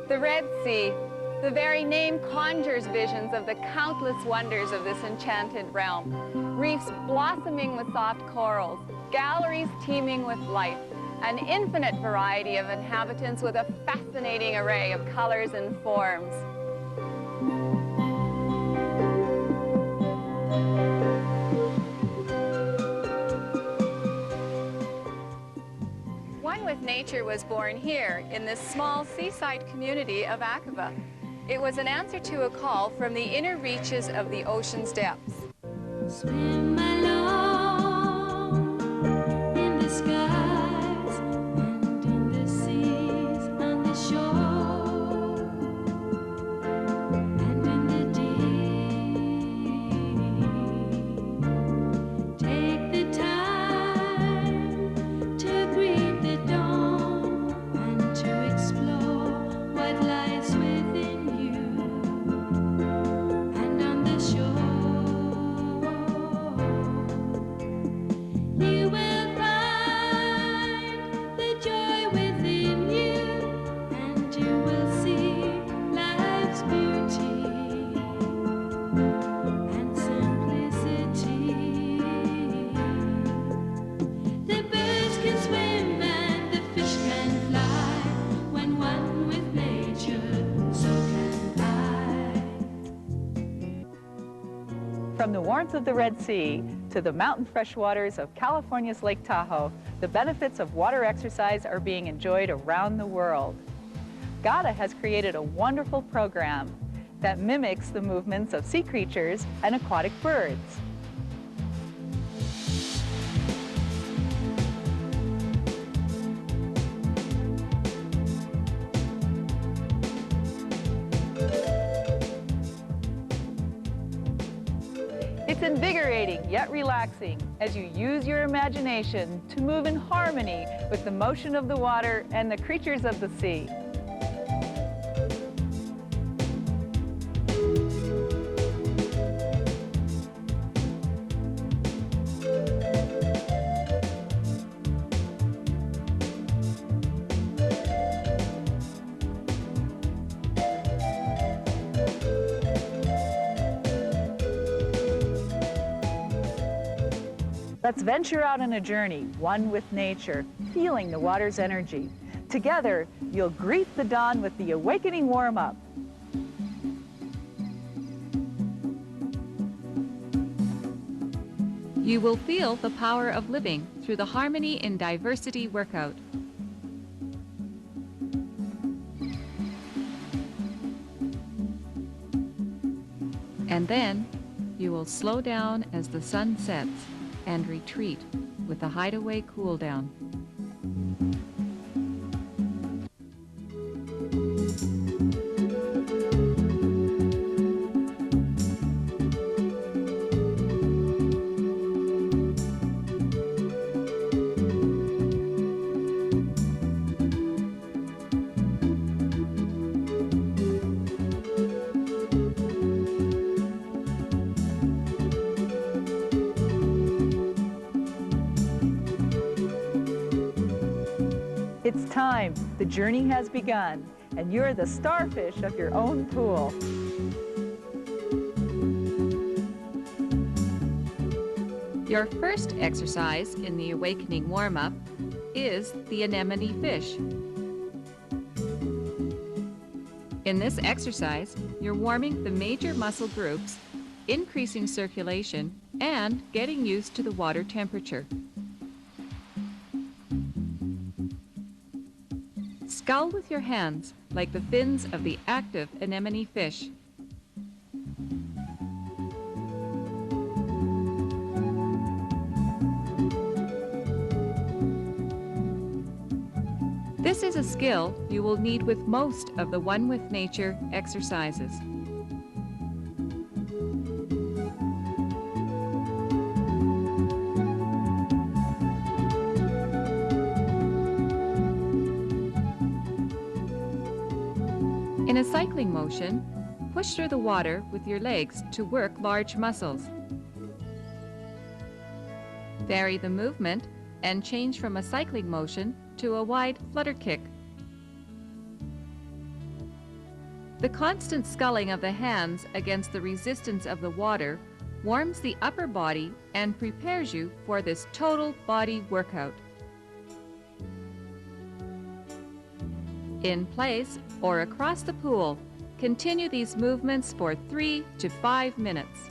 The Red Sea, the very name conjures visions of the countless wonders of this enchanted realm. Reefs blossoming with soft corals, galleries teeming with life, an infinite variety of inhabitants with a fascinating array of colors and forms. One with Nature was born here in this small seaside community of Aqaba. It was an answer to a call from the inner reaches of the ocean's depths. Swim along in the skies and in the seas on the shore and in the deep. Take the time to greet the dawn and to explore what lies within you and on the shore. You will find the joy within you, and you will see life's beauty and simplicity. The birds can swim and the fish can fly. When one with nature, so can I. From the warmth of the Red Sea to the mountain freshwaters of California's Lake Tahoe, the benefits of water exercise are being enjoyed around the world. GATA has created a wonderful program that mimics the movements of sea creatures and aquatic birds. It's invigorating yet relaxing as you use your imagination to move in harmony with the motion of the water and the creatures of the sea. Let's venture out on a journey, one with nature, feeling the water's energy. Together, you'll greet the dawn with the awakening warm-up. You will feel the power of living through the Harmony in Diversity workout. And then you will slow down as the sun sets and retreat with a hideaway cool down. It's time. The journey has begun, and you're the starfish of your own pool. Your first exercise in the awakening warm-up is the anemone fish. In this exercise, you're warming the major muscle groups, increasing circulation, and getting used to the water temperature. Scull with your hands like the fins of the active anemone fish. This is a skill you will need with most of the One with Nature exercises. In a cycling motion, push through the water with your legs to work large muscles. Vary the movement and change from a cycling motion to a wide flutter kick. The constant sculling of the hands against the resistance of the water warms the upper body and prepares you for this total body workout. In place or across the pool, continue these movements for 3 to 5 minutes.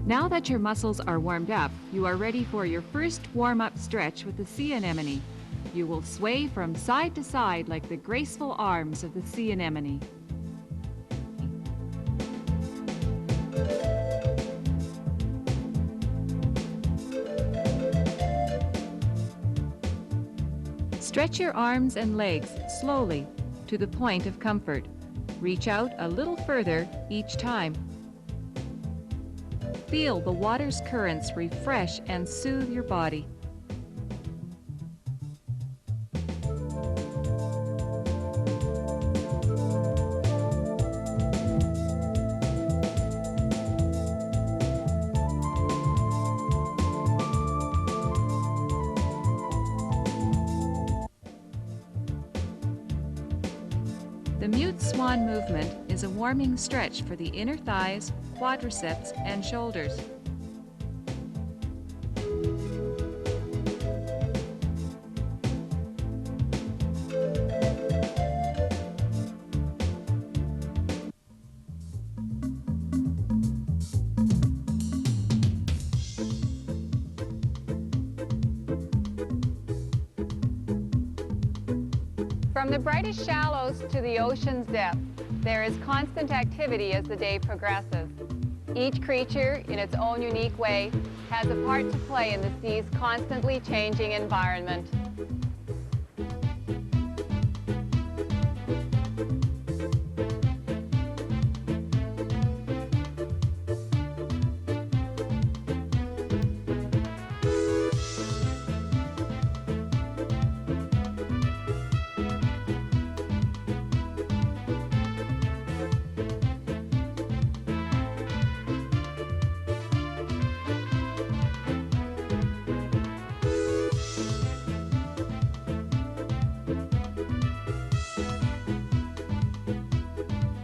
Now that your muscles are warmed up, you are ready for your first warm-up stretch with the sea anemone. You will sway from side to side like the graceful arms of the sea anemone. Stretch your arms and legs slowly to the point of comfort. Reach out a little further each time. Feel the water's currents refresh and soothe your body. The mute swan movement is a warming stretch for the inner thighs, quadriceps, and shoulders. From the brightest shallows to the ocean's depth, there is constant activity as the day progresses. Each creature, in its own unique way, has a part to play in the sea's constantly changing environment.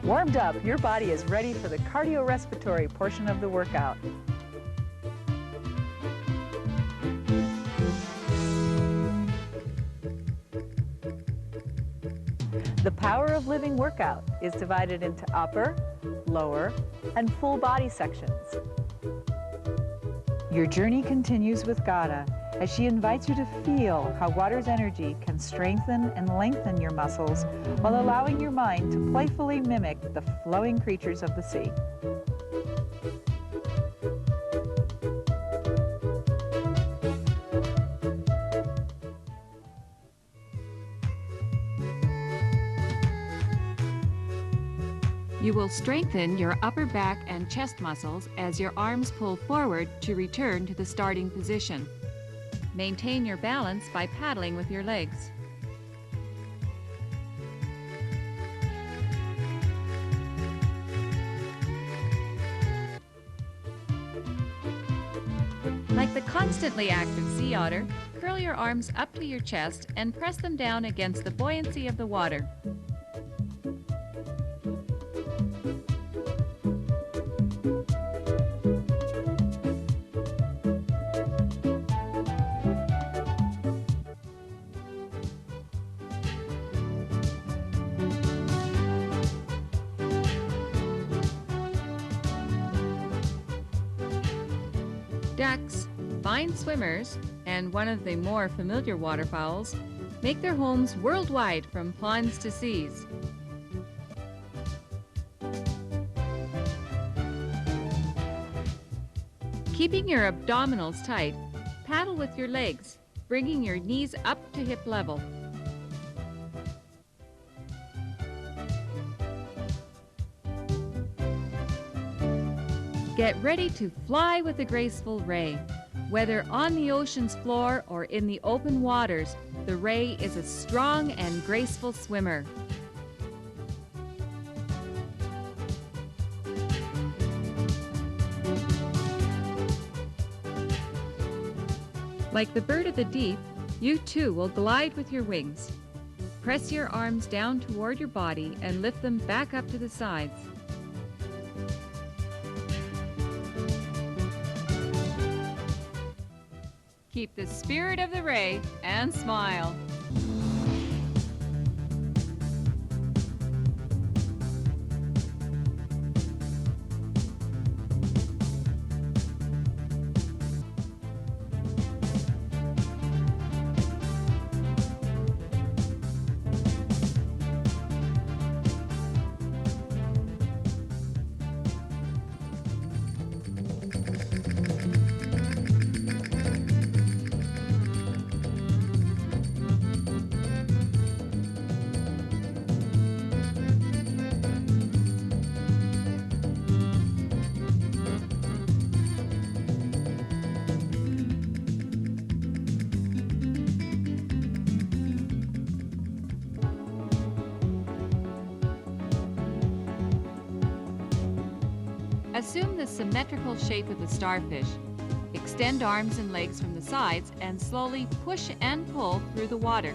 Warmed up, your body is ready for the cardiorespiratory portion of the workout. The Power of Living workout is divided into upper, lower, and full body sections. Your journey continues with Gada as she invites you to feel how water's energy can strengthen and lengthen your muscles while allowing your mind to playfully mimic the flowing creatures of the sea. You will strengthen your upper back and chest muscles as your arms pull forward to return to the starting position. Maintain your balance by paddling with your legs. Like the constantly active sea otter, curl your arms up to your chest and press them down against the buoyancy of the water. Ducks, fine swimmers, and one of the more familiar waterfowls make their homes worldwide from ponds to seas. Keeping your abdominals tight, paddle with your legs, bringing your knees up to hip level. Get ready to fly with the graceful ray. Whether on the ocean's floor or in the open waters, the ray is a strong and graceful swimmer. Like the bird of the deep, you too will glide with your wings. Press your arms down toward your body and lift them back up to the sides. Keep the spirit of the ray and smile. Assume the symmetrical shape of the starfish. Extend arms and legs from the sides and slowly push and pull through the water.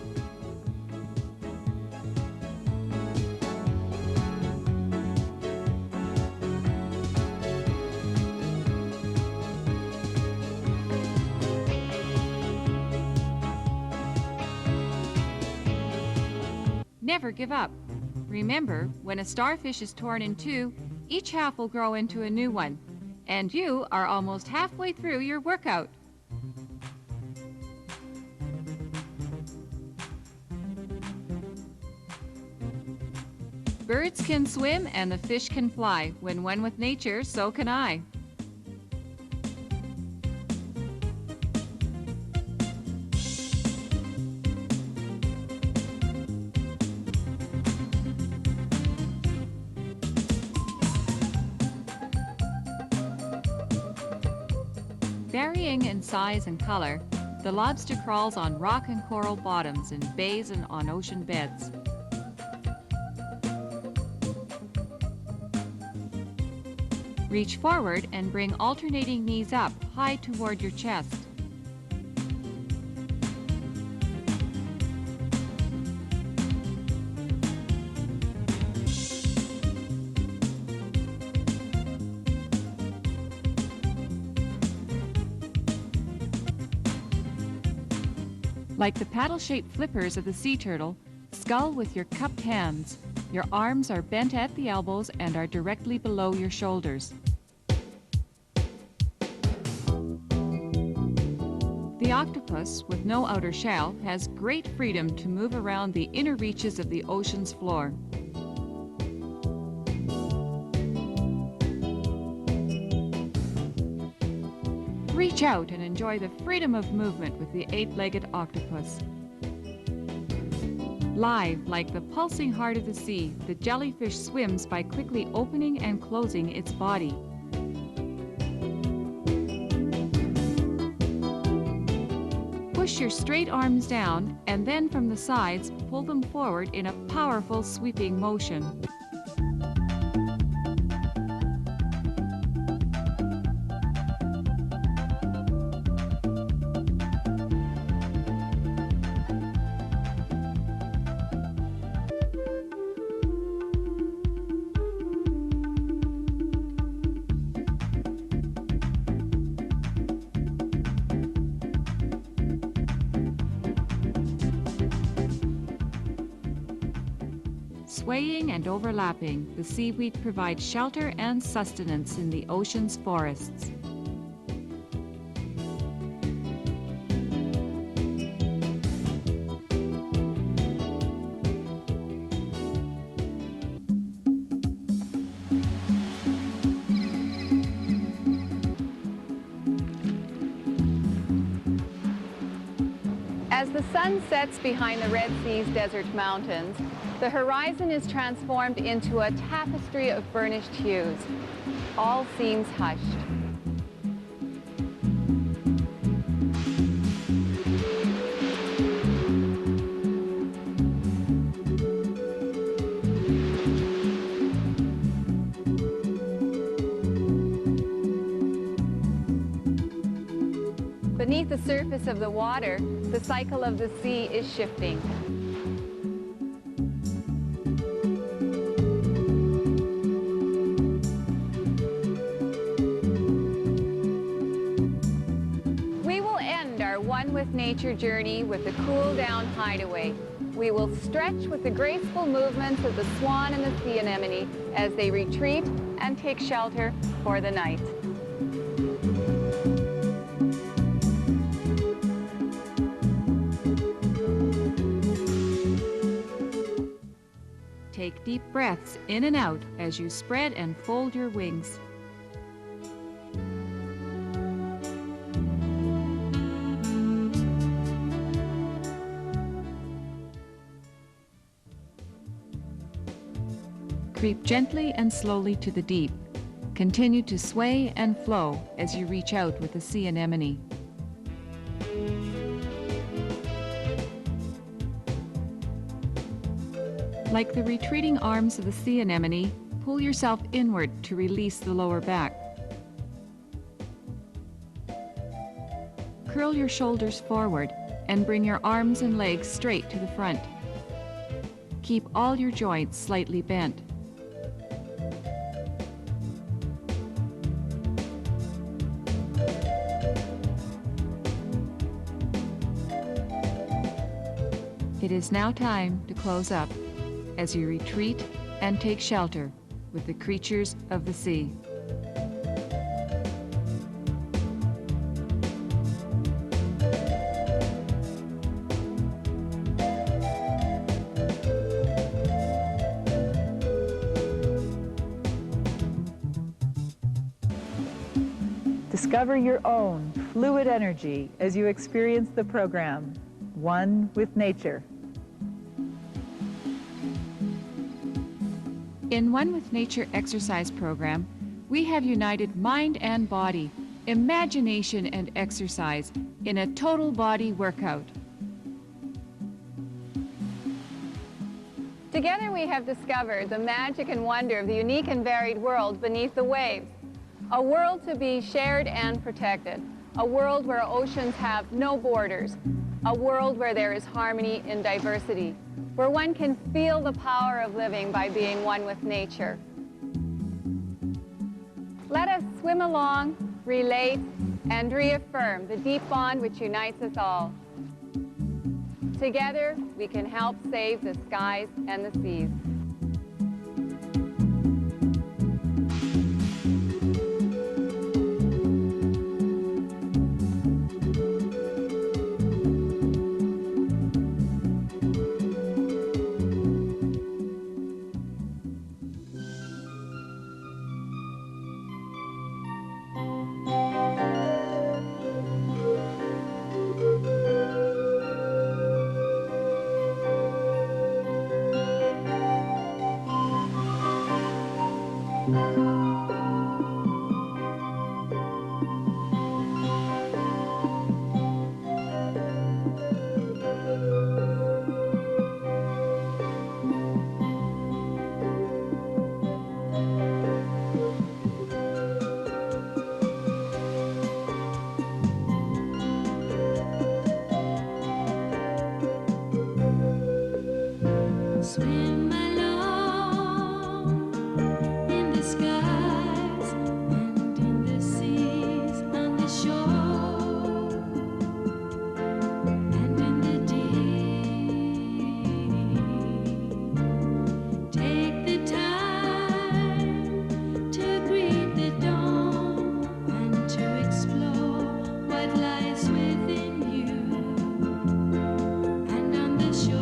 Never give up. Remember, when a starfish is torn in two, each half will grow into a new one, and you are almost halfway through your workout. Birds can swim and the fish can fly. When one with nature, so can I. Varying in size and color, the lobster crawls on rock and coral bottoms in bays and on ocean beds. Reach forward and bring alternating knees up, high toward your chest. Like the paddle-shaped flippers of the sea turtle, scull with your cupped hands. Your arms are bent at the elbows and are directly below your shoulders. The octopus, with no outer shell, has great freedom to move around the inner reaches of the ocean's floor. Reach out and enjoy the freedom of movement with the eight-legged octopus. Live, like the pulsing heart of the sea, the jellyfish swims by quickly opening and closing its body. Push your straight arms down, and then from the sides, pull them forward in a powerful sweeping motion. Swaying and overlapping, the seaweed provides shelter and sustenance in the ocean's forests. As the sun sets behind the Red Sea's desert mountains, the horizon is transformed into a tapestry of burnished hues. All seems hushed. the surface of the water, the cycle of the sea is shifting. We will end our One with Nature journey with a cool down hideaway. We will stretch with the graceful movements of the swan and the sea anemone as they retreat and take shelter for the night. Take deep breaths in and out as you spread and fold your wings. Creep gently and slowly to the deep. Continue to sway and flow as you reach out with the sea anemone. Like the retreating arms of the sea anemone, pull yourself inward to release the lower back. Curl your shoulders forward and bring your arms and legs straight to the front. Keep all your joints slightly bent. It is now time to close up as you retreat and take shelter with the creatures of the sea. Discover your own fluid energy as you experience the program, One with Nature. In One with Nature exercise program, we have united mind and body, imagination and exercise in a total body workout. Together we have discovered the magic and wonder of the unique and varied world beneath the waves. A world to be shared and protected. A world where oceans have no borders. A world where there is harmony in diversity. Where one can feel the power of living by being one with nature. Let us swim along, relate, and reaffirm the deep bond which unites us all. Together, we can help save the skies and the seas. Swim along in the skies and in the seas, on the shore and in the deep. Take the time to greet the dawn and to explore what lies within you and on the shore.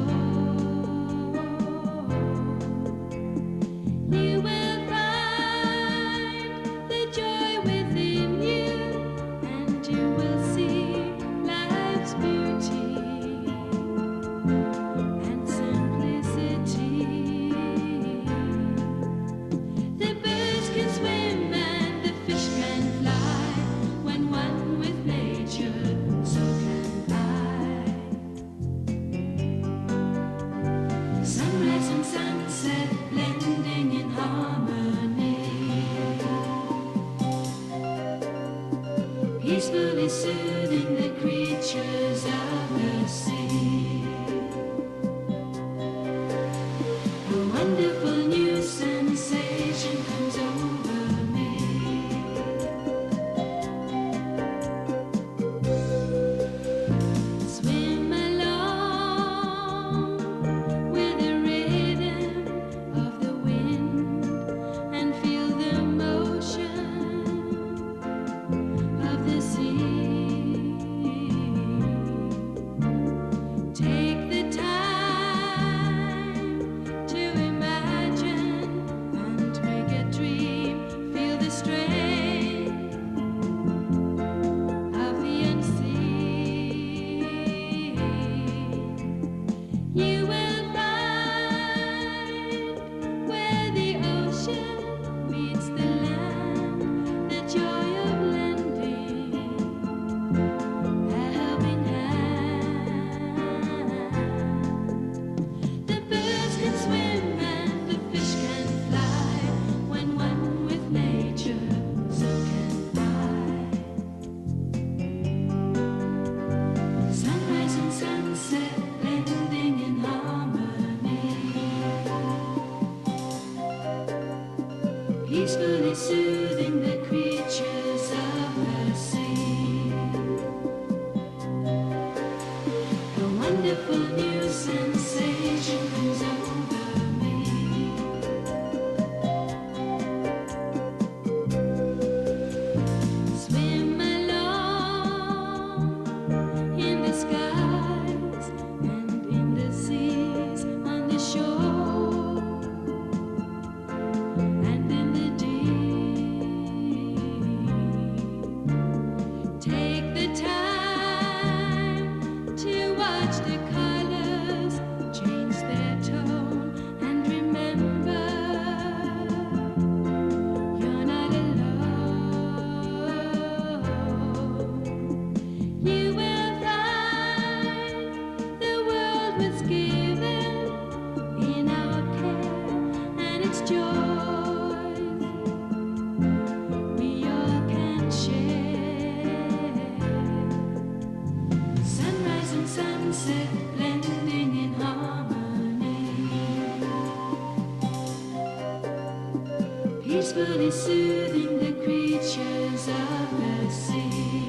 new sensation comes over me. Swim along in the skies and in the seas, on the shore and in the deep. Take the time to watch the colors change their tone, and remember, you're not alone. You will find the world was given in our care, and its joys we all can share. Sunrise and sunset blending in harmony, peacefully soothing the creatures of the sea.